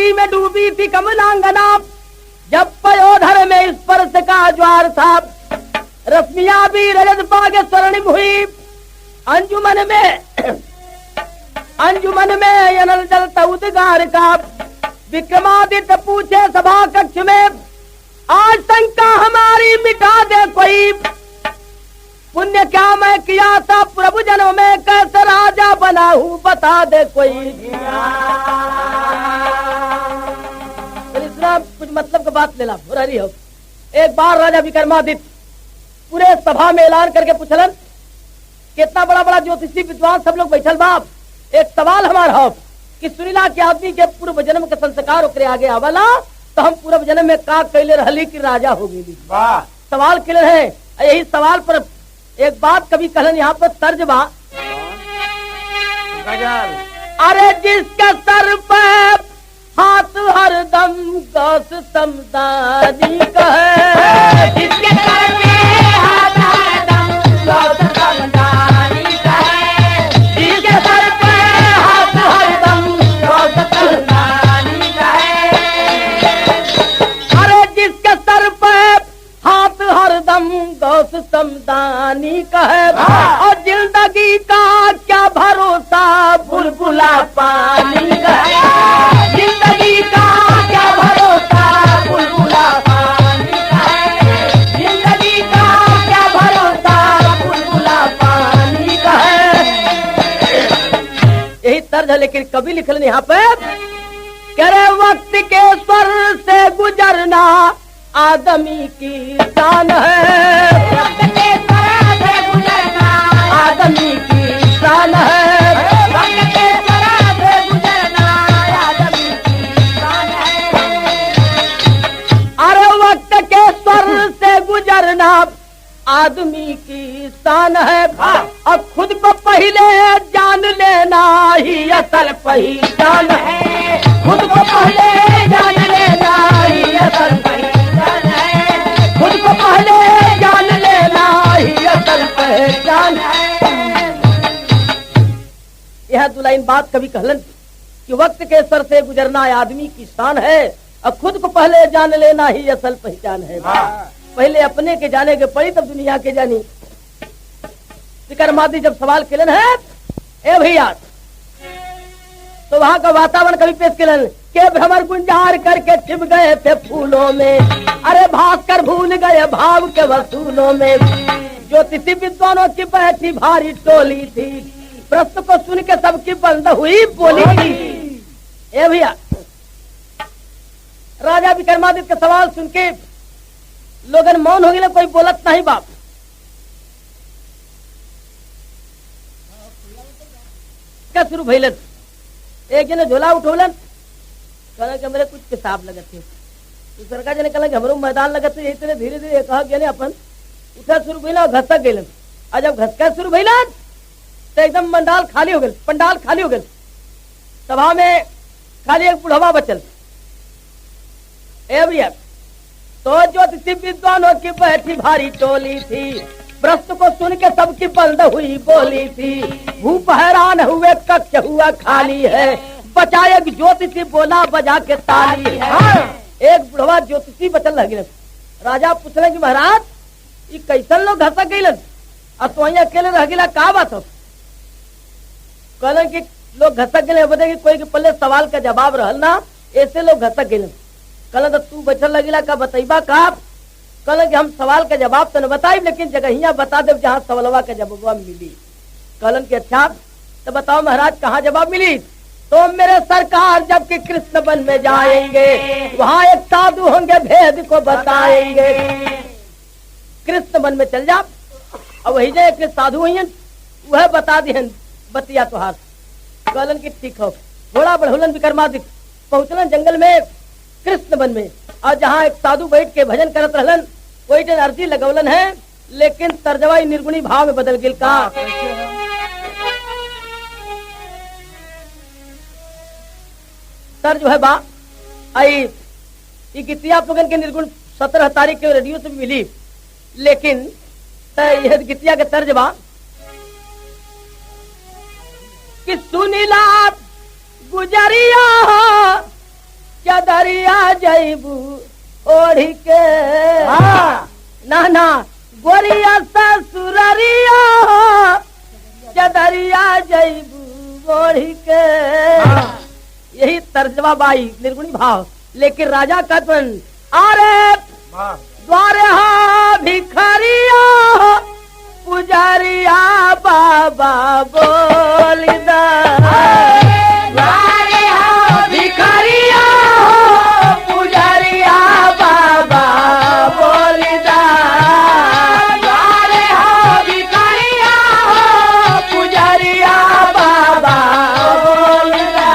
में डूबी थी कमलांगना, जब पयोधर में स्पर्श का ज्वार था, रश्मियां भी रजत बाग स्वर्णिम हुई। अंजुमन में अनल जलता उद्गार का, विक्रमादित्य पूछे सभा कक्ष में, आज शंका हमारी मिटा दे कोई, पुण्य क्या मैं किया था प्रभु जनों में, कैसे राजा बना हूँ बता दे कोई। कुछ मतलब का बात लेला हो रही हो। एक बार राजा विक्रमादित्य पूरे सभा में ऐलान करके पूछलन, कितना बड़ा बड़ा ज्योतिषी विद्वान सब लोग बैठल बाप, एक सवाल हमार हो कि सुनीला के आदमी के पूर्व जन्म के संस्कार ओकरे आगे आवला, तो हम पूर्व जन्म में का कैले रहली कि राजा हो गई। सवाल क्लियर है। यही सवाल पर एक बात कभी कहलन, यहाँ पर तर्ज बा, अरे जिसके सर पे हाथ हरदम गौस समदानी कहे, जिसके सर पे हाथ हरदम गौस समदानी कहे, जिसके सर पे हाथ हरदम गौस समदानी कहे, अरे जिसके सर पे हाथ हरदम गौस समदानी कहे, और जिंदगी का क्या भरोसा बुलबुला पानी कहे, जिंदगी का क्या भरोसा बुलबुला पानी कहे, जिंदगी का क्या भरोसा बुलबुला पानी कहे। यही तर्ज है, लेकिन कभी लिखल यहाँ पे करे वक्त के स्वर से गुजरना आदमी की शान है, वक्त के स्वर से गुजरना आदमी की शान है, वक्त के स्वर से गुजरना आदमी की शान है, अरे वक्त के स्वर से गुजरना आदमी की शान है, और खुद को पहले जान लेना ही असल पहचान है, खुद को पहले जान लेना ही असल पहचान है, खुद को पहले जान लेना ही असल पहचान है। यह दो लाइन बात कभी कहलन कि वक्त के सर से गुजरना आदमी की शान है, और खुद को पहले जान लेना ही असल पहचान है। पहले अपने के जाने के पड़ी तब दुनिया के जानी। विक्रमादित्य जब सवाल केलन है, ए भैया, तो वहाँ का वातावरण कभी पेश केलन के भ्रमर गुंजार करके छिप गए थे फूलों में, अरे भास्कर भूल गए भाव के वसूलों में, ज्योतिषी विद्वानों की बैठी भारी टोली थी, प्रश्न को सुन के सबकी बंद हुई बोली थी। ए भैया, राजा विक्रमादित्य का सवाल सुन के लोगन मौन हो गए, कोई बोलत नहीं बाप। क्या शुरू भइलन, एक जने झोला उठौलन, कहला कि मेरे कुछ किताब लगत थे, दूसर का जने कहला कि हमरो मैदान लगत थे, यही तरह धीरे धीरे कहा गए अपन उठा शुरू भइला और घसक गइलन, और जब घसका शुरू भइलन तो एकदम पंडाल खाली हो गए, सभा में खाली एक बुढ़वा बचल। ए भैया, तो ज्योतिषी विद्वानों की बैठी भारी टोली थी, प्रश्न को सुन के सबकी बंद हुई बोली थी, भूप हैरान हुए कक्ष हुआ खाली है, बचा एक ज्योतिषी बोला बजा के ताली है। एक बुढ़वा ज्योतिषी बचल लगे, राजा पूछले कि महाराज ये कैसन लोग घसक गइलन, और तो अकेले रह गिला का बात हो। कहलन कि लोग घसक गए, बता कि कोई के पल्ले सवाल का जवाब रहल ना, ऐसे लोग घसक गइलन। कहलन तो तू बचल लगिला का बतैबा का। कहलन कि हम सवाल का जवाब तो न बताई, लेकिन जगहिया बता दे जहाँ सवालवा का जवाब मिली। कहलन कि अच्छा तो बताओ महाराज कहाँ जवाब मिली। तो मेरे सरकार जबकि कृष्ण वन में जाएंगे, वहाँ एक साधु होंगे भेद को बताएंगे। कृष्ण वन में चल जा, और वही जो एक साधु हुई वह बता दी बतिया तुहार। कहलन की ठीक हो। घोड़ा बढ़ौलन विक्रमादित्य, पहुंचलन जंगल में कृष्ण वन में, और जहाँ एक साधु बैठ के भजन करत रहलन, वही जन अर्जी लगौलन है, लेकिन तर्जवा निर्गुणी भाव में बदल गिल का। सर जो है बा आई गीतिया आप लोगन के निर्गुण 17 तारीख के रेडियो से भी मिली, लेकिन यह गीतिया के तर्ज बा कि सुनीला गुजरिया चदरिया जैबू ओढ़ी के, ना गोरिया ससुररिया चदरिया जैबू ओढ़ी के। यही तर्जमा बाई निर्गुणी भाव। लेकिन राजा कथन अरे द्वारे भिखरिया पुजारिया बाबा बोलिदा, भिखरिया पुजारिया बाबा बोलिदा, भिखरिया पुजारिया बाबा बोलिदा।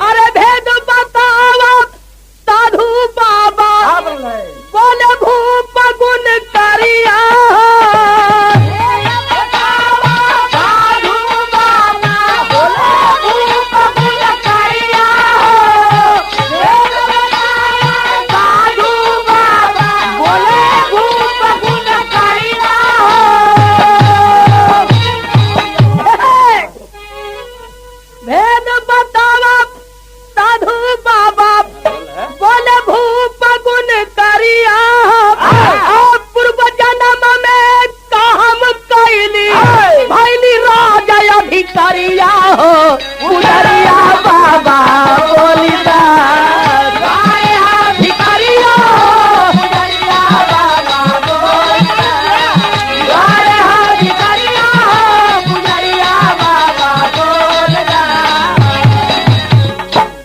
अरे भेद बतावा साधु बाबा बोले भूप गुण करिया, साधु बाबा बोले भूप गुण करिया, साधु बाबा बोले भूप गुण करिया। भेद बतावा साधु बाबा बोले भूप गुण करिया, पूर्व जन्म में काम कैली भैली राजा भिखरिया हो पुजरिया बाबा बोलिदा, भिखरिया पुजरिया बाबा बोलिदा, भिखरिया पुजरिया बाबा बोलिदा।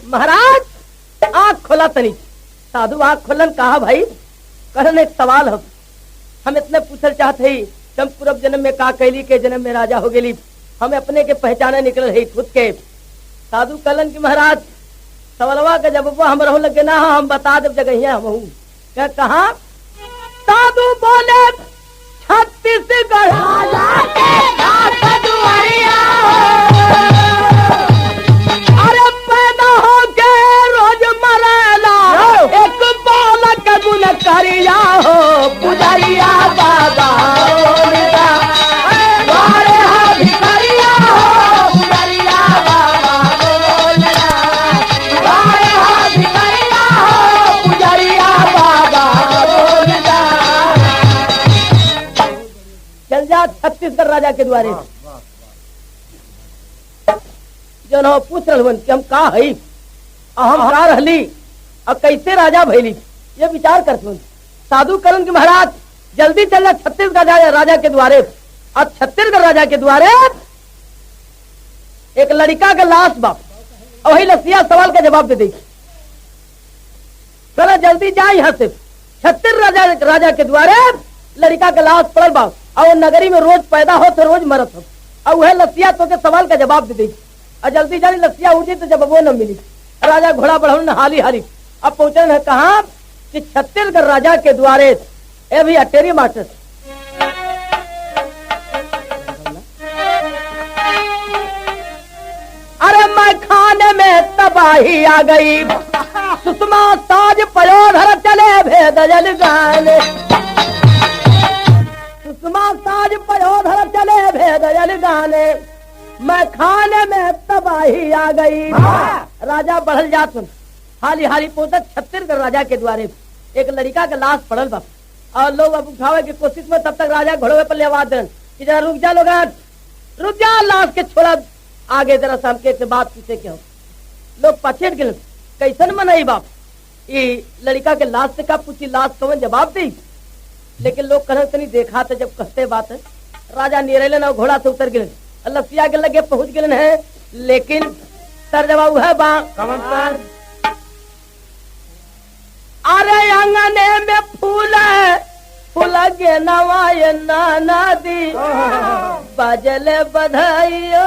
महाराज आँख खोला तनी, साधु आँख खोलन, कहा भाई कहन एक सवाल हम इतने पूछल चाहते ही हम पूर्व जन्म में का कैली के जन्म में राजा हो गेली, हमें अपने के पहचाने निकल रही खुद के। साधु कहलन की महाराज सवालवा के जब हम रहू लगे ना हम बता दे जगह हम हूँ कहा। साधु बोले छत्तीसगढ़ अरे पैदा हो के रोज मरेला एक बालक गुण करिया हो पुजरिया बाबा बोलिदा, भिखरिया हो पुजरिया बाबा बोलिदा, भिखरिया हो पुजरिया बाबा बोलिदा। चल जा छत्तीसगढ़ राजा के द्वारे जो न पूछ रहन कि हम का हई हम का रहली और कैसे राजा भैली, ये विचार करते। साधु करण के महाराज जल्दी चलना छत्तीसगढ़ राजा के द्वारे, और छत्तीसगढ़ राजा के द्वारे एक लड़का का लाश बाप और वही लसिया सवाल का जवाब दे दी। चलो जल्दी जाए यहाँ से, छत्तीसगढ़ राजा के द्वारे लड़का का लाश पड़ल बाप और वो नगरी में रोज पैदा हो तो रोज मरत हो, और वह लसिया तो के सवाल का जवाब दे दी। और जल्दी जानी लसिया उठी तो जब वो न मिली, राजा घोड़ा बढ़ाऊ हाली हाली अब पहुंचन है कहा कि छत्तीसगढ़ राजा के द्वारे। ए भी अटेरी मास्टर अरे मैं खाने में तबाही आ गई, सुषमा साज पयोधर चले भेद जल गाने, सुषमा साज पयोधर चले भेद जल गाने, मैं खाने में तबाही आ गई। राजा बढ़ल जात हाली हाली पहुंचा छत्तीसगढ़ राजा के द्वारे, एक लड़का का लाश पड़ल बा और लोग अब उठावे की कोशिश में, तब तक राजा घोड़े पर ले आवाज देन कि जरा रुक जा, लोग रुक जा, लाश के छोड़ा आगे जरा शाम के बात पूछे के हो। लोग पछेट गए, कैसन मनाई बाप ये लड़का के लाश से का पूछी, लाश कवन जवाब दी। लेकिन लोग कहने तनी देखा तो जब कहते बात है राजा निरेलन और घोड़ा से उतर गए, लसिया के लगे पहुंच गए हैं, लेकिन सर जवाब है बा अरे आंगने में फूल फुलगे नवाय नाना दी बजले बधाइयो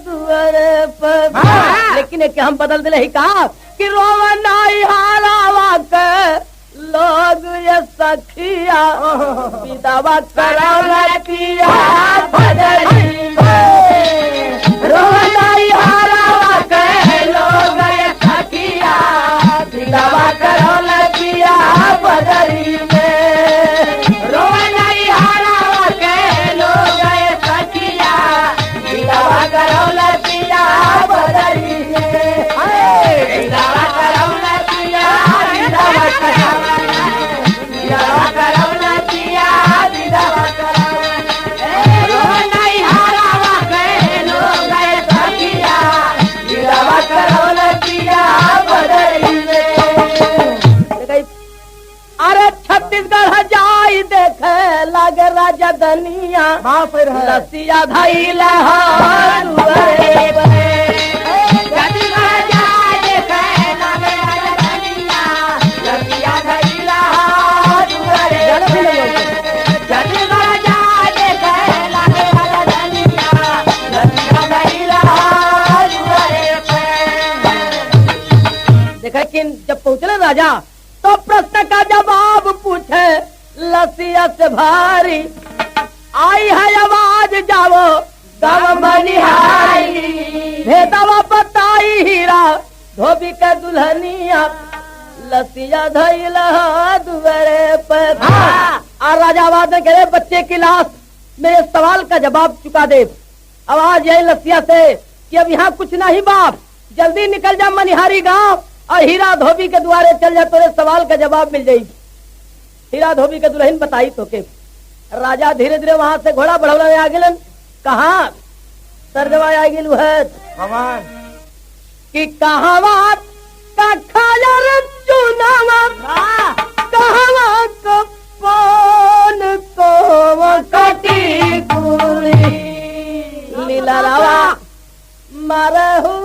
दुआरे पर। लेकिन एक हम बदल दिले ही कहा कि रोवा नाई हारावा के लोग ये सखिया विदावा करावला पिया बदली में। रोवा नाई हारावा के लोग ये सखिया विदावा करावला पिया बदली में। रोवा नाई हारावा के लोग ये सखिया विदावा करावला पिया बदली में। विदावा करावला पिया विदावा करावला विदावा करावला पिया विदावा करावला। रोवा नाई हारावा के लोग ये सखिया विदावा करावला पिया बदली में। अरे छत्तीसगढ़ जाई देखे लागे राजा दनिया लसिया धाई लहार छत्तीसगढ़ जाई देखे लागे राजा दनिया लसिया धाई लहार। छत्तीसगढ़ जाई देखे लागे राजा दनिया लसिया धाई लहार। देखा कि जब पहुंचले राजा तो प्रश्न का जवाब पूछे लसिया से भारी आई है आवाज जाओ गम बनिहारी। भेदवा बताई हीरा धोबी के दुल्हनिया लसिया धैल दुआरे पर। और राजा आवाज में कहे बच्चे की लाश मेरे सवाल का जवाब चुका दे। आवाज यही लसिया से कि अब यहाँ कुछ नहीं बाप, जल्दी निकल जा मनिहारी गांव और हीरा धोबी के द्वारे चल जा, तोरे सवाल का जवाब मिल जाएगी। हीरा धोबी के दुल्हन बताई तो के राजा धीरे धीरे वहां से घोड़ा बढ़ौला में आ गेलन। कहा सरजवा आ गेलू है कि कहवा का खाया रे चुनावा कहवा को पौन को कटी कुली लीला रावा मारहु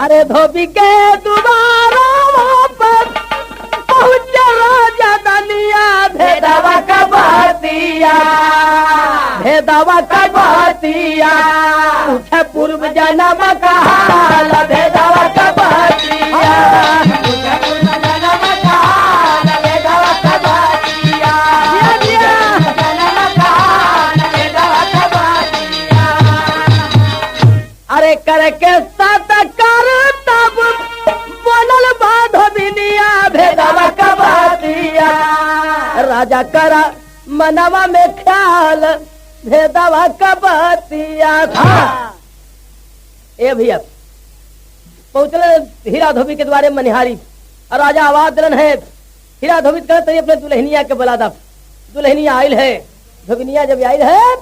अरे धोबी के दोबारा पर पहुंच राजा दनिया भेदवा का बतिया भेदवा का बतिया पूछे पूर्व जन्म का हाल भेदवा का बतिया पूछे पूर्व जन्म का हाल भेदवा का बतिया जन्म का हाल भेदवा का बतिया। अरे करके साथ कर तब बोलल बाधोबिनिया भेदवा का बतिया राजा करा मनवा में ख्याल भेदवा का बतिया था। ए भैया पहुंचले हीरा धोबी के द्वारे मनिहारी और राजा आवाज दिलन है हीरा धोबी कहते अपने दुल्हनिया के बुला दा। दुल्हनिया आयल है धोबिनिया जब आयल है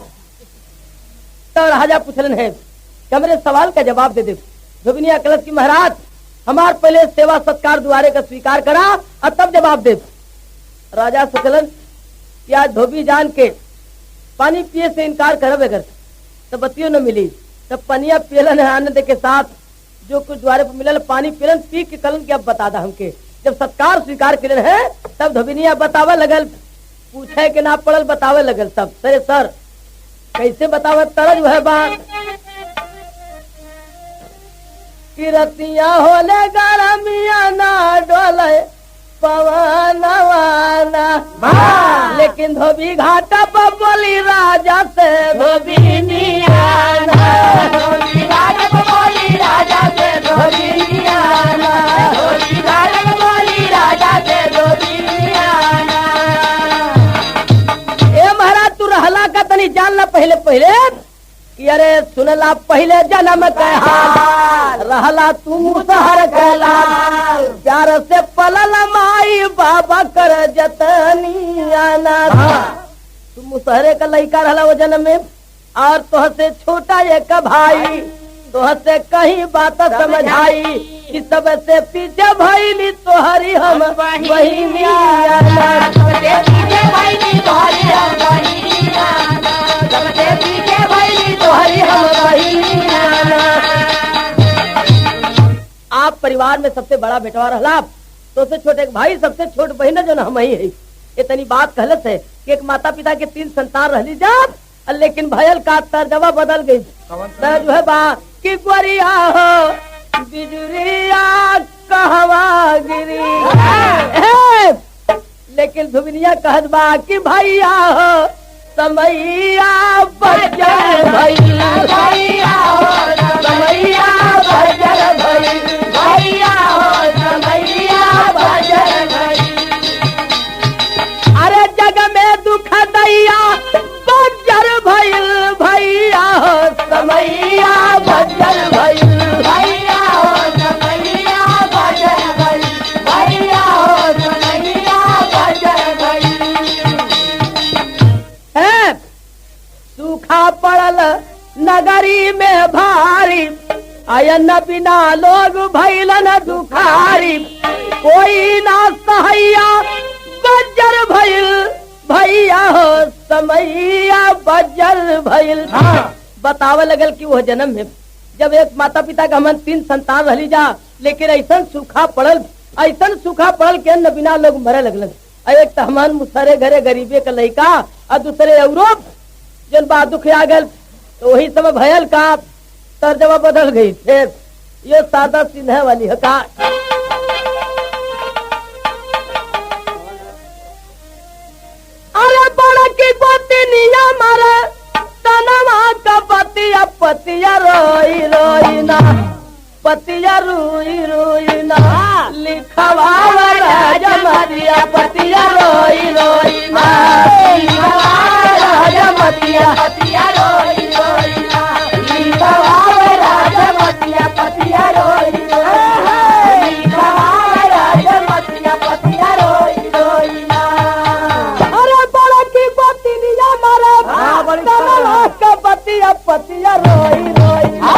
तो राजा पूछलन है कि मेरे सवाल का जवाब दे दे। धोबिनिया कलश की महाराज हमार पहले सेवा सत्कार द्वारे का स्वीकार करा और तब जवाब दे। राजा सोचलन कि आज धोबी जान के पानी पिए से इनकार करब अगर तो बतियों न मिली तब पनिया पियलन है आनंद के साथ जो कुछ द्वारे पर मिलल पानी पियलन पी के कलन के अब बता दा हमके। जब सत्कार स्वीकार किलन है तब धोबिनिया बतावे लगल पूछे के ना पड़ल बतावे लगल सब सरे सर कैसे बतावे तरज है बात कि रतिया होले गरमिया ना डोले पवनवाना लेकिन धोबी घाटा पर बोली राजा से धोबिनिया धोबी घाटा पर बोली राजा से धोबिनिया धोबी घाटा पर बोली राजा से धोबिनिया। ए महाराज तू रहला का तनी जान ला पहले पहले कि अरे सुनला पहले जन्म के हाल रहला तू मुसहर के लाल प्यार से पलल माई बाबा कर जतनिया ना तू मुसहरे का लड़का रहला वो जन्म में और तोह से छोटा एक भाई तोह से कहीं बात समझाई कि सबसे पीछे भइली तोहरी हम बहिनिया सबसे पीछे भइली तोहरी हम बहिनिया सबसे पीछे भइली तोहरी हम बहिनिया। आप परिवार में सबसे बड़ा बेटवा रहला तो उससे छोटे भाई सबसे छोट बहन जो न हम ही है। इतनी बात कहलत है कि एक माता पिता के 3 संतान रहली जात, लेकिन भयल का तर्जमा बदल गई। जो है बा कि गोरिया हो बिजुरिया कहवा गिरी, लेकिन धुबनिया कहत बा कि भैया हो समैया बजर भइल, भैया हो समैया बजर भइल, भैया हो समैया बजर भइल। अरे जग में दुख दैया बजर भइल, भैया हो समैया बजर भइल, भैया हो समैया बजर भइल, भैया हो समैया बजर भइल। है सूखा पड़ल नगरी में भारी, आयन बिना लोग भइलन दुखारी, कोई ना सहैया बजर भइल, भैया हो समैया बजर भइल। बतावे लगल कि वह जन्म में जब एक माता पिता का हमन 3 संतान रहली जा, लेकिन ऐसा सूखा पड़ल, ऐसा सूखा पड़ल के अन्न बिना लोग मरे लगल। एक तो हमन मुसरे घरे गरीबे का लड़का और दूसरे यूरोप जन बात दुख आ गल, तो वही समय भयल का तर्जमा बदल गई। फिर ये सादा सिन्हा वाली है का अरे बड़ा की पतिया मारे तनवा का पतिया पतिया रोई रोई ना, पतिया रोई रोई ना, लिखवा राजमतिया पतिया रोई रोई ना, लिखवा राजमतिया पतिया रोई रोई ना, लिखवा राजमतिया पतिया रोई रोई ना, लिखवा राजमतिया पतिया रोई रोई ना। अरे बड़ा की पतिया मारे तनवा का पतिया पतिया रोई रोई ना,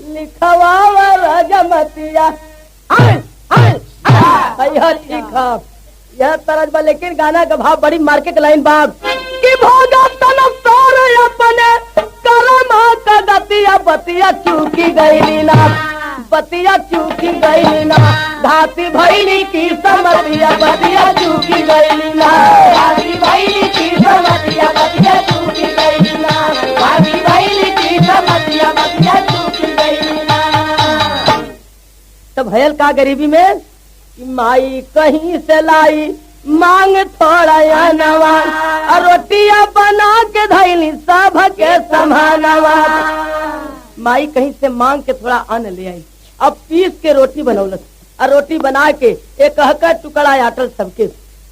लिखवा राजमतिया यह तरज बा। लेकिन गाना का भाव बड़ी मार्केट लाइन बाप कि भोगा तन तोर अपने करमा का गतिया बतिया चूकी गईली ना, बतिया चूकी गईली ना, घाती भैली की समतिया बतिया चूकी गईली ना, घाती भैली की समतिया बतिया चूकी गईली ना, घाती भैली की समतिया बतिया चूकी गईली ना। तब भयल का गरीबी में माई कहीं से लाई मांग थोड़ा नवा, रोटिया बना के धैली सब के समानवा। माई कहीं से मांग के थोड़ा अन्न ले आई, अब पीस के रोटी बनौलत, और रोटी बना के एक टुकड़ा आटल सबके,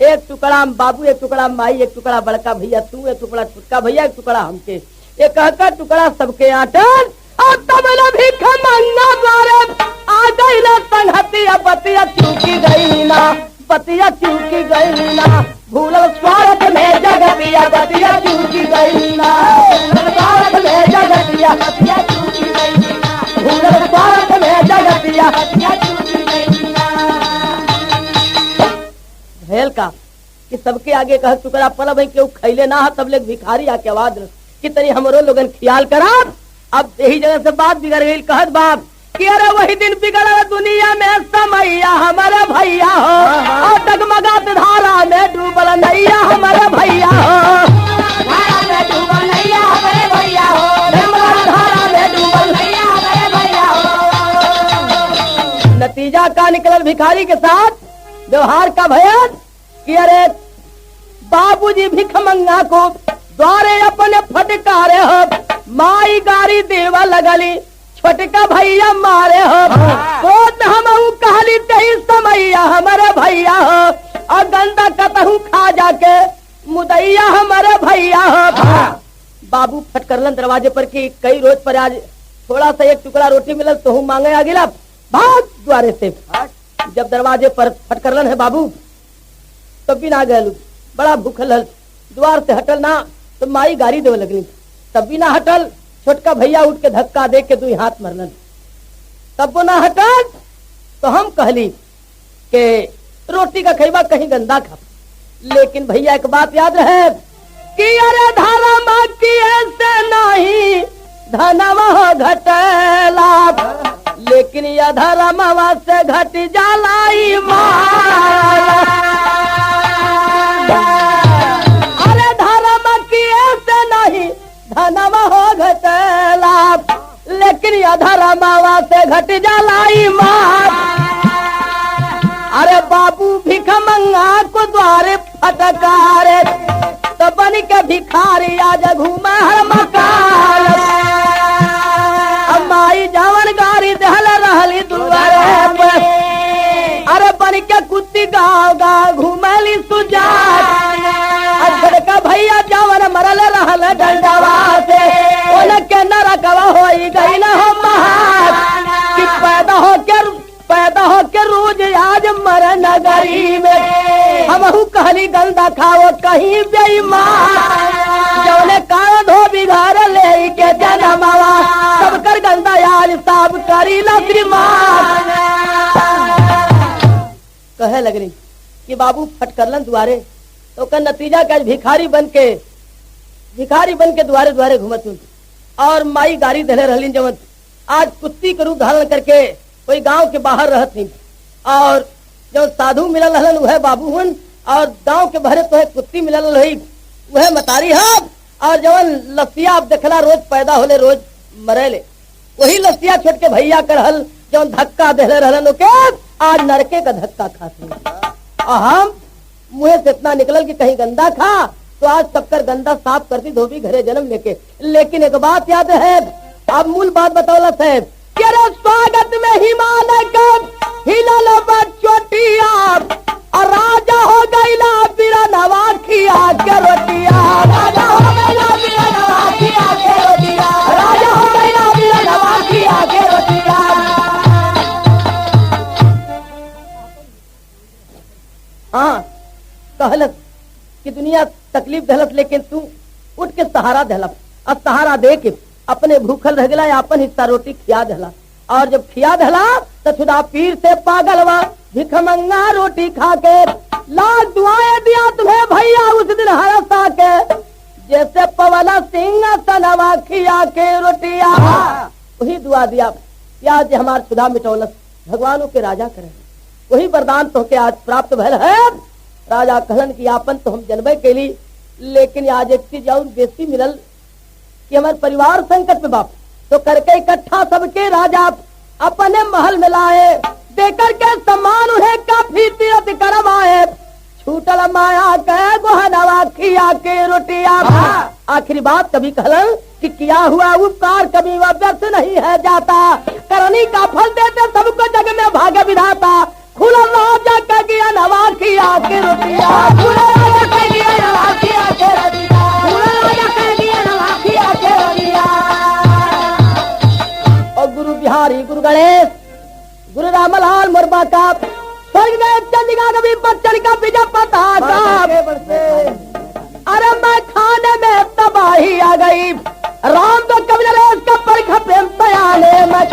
एक टुकड़ा बाबू, एक टुकड़ा माई, एक टुकड़ा बड़का भैया तू, एक टुकड़ा छोटका भैया, एक टुकड़ा हमके, एक टुकड़ा सबके आटल। और तबला भीख मंगा द्वारे आ गई ना संगतिया बतिया चूकी गई ना, बतिया चूकी गई ना, भूलल स्वार्थ में जगतिया बतिया चूकी गई ना, स्वार्थ में जगतिया बतिया चूकी गई ना, भूलल स्वार्थ में जगतिया बतिया चूकी गई ना। भेल का कि सबके आगे कह टुकड़ा पल भाई केहू खैले ना, तब ले भिखारी आके आवाज कितनी हमरो लोगन ख्याल करा। अब यही जगह से बात बिगड़ गई, कहत बाप कि अरे वही दिन बिगड़ दुनिया में समैया हमारे भैया हो, और डगमगात धारा में डूबल नैया हमारे भैया हो, धारा में डूबल नैया हमारे भैया हो, धारा में डूबल नैया हमारे भैया हो। नतीजा का निकलल भिखारी के साथ व्यवहार का भयन कि अरे बाबूजी भिख मंगा को द्वारे अपने फटकारे हो, माई गारी देवा लगली छोटका भैया मारे हो, कोत हम कहली तही समैया हमारे भैया हो, और गंदा कतहू खा जाके मुदैया हमारे भैया हो। बाबू फटकरलन दरवाजे पर कि कई रोज पर आज थोड़ा सा एक टुकड़ा रोटी मिलल तो मांगे आ गिला, भाग द्वारे से। जब दरवाजे पर फटकरलन है बाबू तो भी ना गए, बड़ा भूखल द्वार से हटल ना तो माई गाड़ी देवे लगली, तब भी ना हटल। छोटका भैया उठ के धक्का दे के 2 हाथ मरलन, तब वो ना हटल तो हम कहली के रोटी का खैबा कहीं गंदा खा। लेकिन भैया एक बात याद रहे कि अरे धारा माँ की ऐसे नहीं धनवा घटेला, लेकिन लेकिन यह धर्मवा से घट जालाई अरे धर्म की ऐसे नहीं धनवा हो घटला, लेकिन यह धर्मवा से घट जालाई अरे बाबू भिख मंगा को द्वारे फटकारे तो बन के भिखारी आज घूमा हर मकान। अम्माई जावन गारी दहल रहली दुआरे पर, अरे बन के कुत्ती गाँव गाँव घूमली सुजात। अक्षर का भैया जावन मरल रहल डंडवा से, उनके नरकवा होई गई न हो महान कि पैदा हो के रोज आज मर नगरी में। हमहू कहली गंदा खाओ कहीं बेईमान, जौने कारण धोबी घर ले के जनमवा सब कर गंदा आज साफ करी ला श्रीमान। कहे लगनी कि बाबू फटकरलन दुआरे तो का नतीजा क्या, भिखारी बन के दुआरे दुआरे घूमत और माई गाड़ी धले रहली जवन आज कुत्ती के रूप धारण करके कोई गांव के बाहर रहत नहीं। और जो साधु मिलल रहलन वह बाबू हुन, और गांव के बहरे तो है कुत्ती मिलल रही वह मतारी है। और जवन लसिया अब देखला रोज पैदा होले रोज मरेले, वही लसिया छोट के भैया करहल जवन धक्का देले रहलन के आज नरके का धक्का खाते। हम मुँह से इतना निकलल कि कहीं गंदा खा तो आज सबकर गंदा साफ करती धोबी घरे जन्म लेके। लेकिन एक बात याद है, अब मूल बात बतौला साहब, स्वागत में हिमालय का हिलल चोटिया और राजा हो गईला बिरा नवा खिया के रोटिया, राजा हो गईला बिरा नवा खिया के रोटिया, राजा हो गईला बिरा नवा खिया के रोटिया। हाँ कहलत कि दुनिया तकलीफ दहलत, लेकिन तू उठ के सहारा दहला और सहारा दे के अपने भूखल रह गला अपन हिस्सा रोटी खिया दहला। और जब खिया दहला तो खुदा पीर से पागलवा भिखमंगा रोटी खा के लाख दुआएं दिया तुम्हें भैया उस दिन हरसा के, जैसे पवला सिंह सनवा खिया के रोटिया। वही दुआ दिया आज हमार खुदा मिटौलस भगवानों के राजा करे, वही वरदान तो के आज प्राप्त भयल है। राजा कहलन की आपन तो हम जनबे के ली, लेकिन आज एक चीज और बेसी मिलल कि हमारे परिवार संकट में बाप, तो करके इकट्ठा सबके राजा अपने महल में लाए, देकर के सम्मान उन्हें काफी तीरथ करवाए। छूटल माया के गोहनवा खिया के रोटिया। आखिरी बात कभी कहलन कि किया हुआ उपकार कभी वह व्यर्थ नहीं है जाता, करनी का फल देते सबको जग में भाग्य विधाता। खुला राजा का गया नवा खिया के रोटिया, खुला राजा का गया नवा खिया के रोटिया, खुला राजा का गया नवा खिया के रोटिया। और गुरु बिहारी गुरु गणेश गुरु रामलाल मुर्मा का स्वर्ग में चंडिका कभी बच्चन का विजय पताका। अरे मैं खाने में तबाही आ गई, राम तो कभी का परख प्रेम बयाने मैं